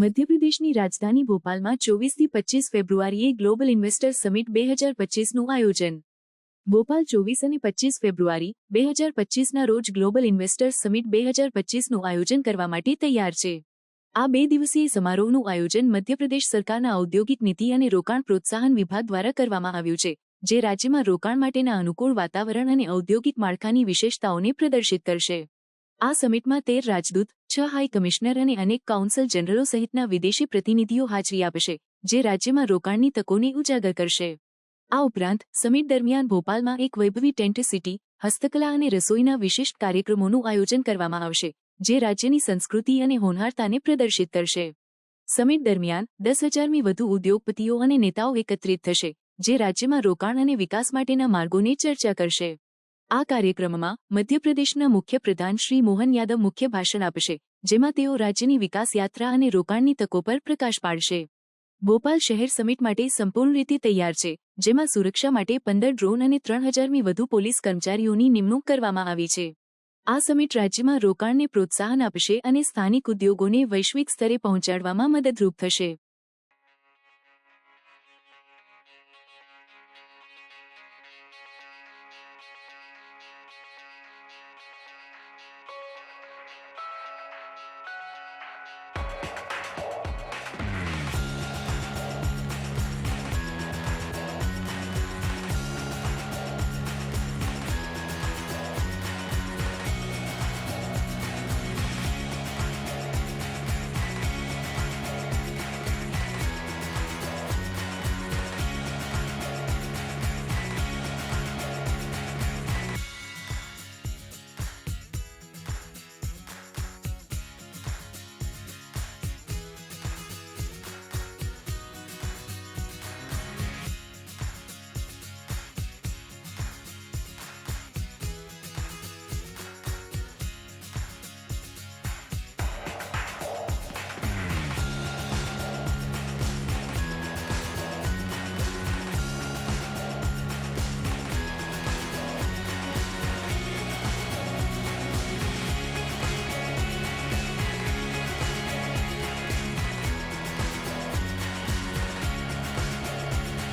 મધ્યપ્રદેશની રાજધાની ભોપાલમાં 24 થી 25 ફેબ્રુઆરીએ ગ્લોબલ ઇન્વેસ્ટર્સ સમિટ 2025નું આયોજન. ભોપાલ 24 અને 25 ફેબ્રુઆરી 2025ના રોજ ગ્લોબલ ઇન્વેસ્ટર્સ સમિટ 2025નું આયોજન કરવા માટે તૈયાર છે. આ 2 દિવસીય સમારોહનું આયોજન મધ્યપ્રદેશ સરકારના ઔદ્યોગિક નીતિ અને રોકાણ પ્રોત્સાહન વિભાગ દ્વારા કરવામાં આવ્યું છે, જે રાજ્યમાં રોકાણ માટેના અનુકૂળ વાતાવરણ અને ઔદ્યોગિક માળખાની વિશેષતાઓને પ્રદર્શિત કરશે. આ સમિટમાં 13 રાજદૂત, 6 હાઈ કમિશનર અને અનેક કાઉન્સિલ જનરલો સહિતના વિદેશી પ્રતિનિધિઓ હાજરી આપશે, જે રાજ્યમાં રોકાણની તકોને ઉજાગર કરશે. આ ઉપરાંત સમિટ દરમિયાન ભોપાલમાં એક વૈભવી ટેન્ટ સિટી, હસ્તકલા અને રસોઈના વિશિષ્ટ કાર્યક્રમોનું આયોજન કરવામાં આવશે, જે રાજ્યની સંસ્કૃતિ અને હોનહારતાને પ્રદર્શિત કરશે. સમિટ દરમિયાન 10,000મી વધુ ઉદ્યોગપતિઓ અને નેતાઓ એકત્રિત થશે, જે રાજ્યમાં રોકાણ અને વિકાસ માટેના માર્ગોની ચર્ચા કરશે. આ કાર્યક્રમમાં મધ્યપ્રદેશના મુખ્યપ્રધાન શ્રી મોહન યાદવ મુખ્ય ભાષણ આપશે, જેમાં તેઓ રાજ્યની વિકાસ યાત્રા અને રોકાણની તકો પર પ્રકાશ પાડશે. ભોપાલ શહેર સમિટ માટે સંપૂર્ણ રીતે તૈયાર છે, જેમાં સુરક્ષા માટે 15 ડ્રોન અને 3,000મી વધુ પોલીસ કર્મચારીઓની નિમણૂક કરવામાં આવી છે. આ સમિટ રાજ્યમાં રોકાણને પ્રોત્સાહન આપશે અને સ્થાનિક ઉદ્યોગોને વૈશ્વિક સ્તરે પહોંચાડવામાં મદદરૂપ થશે.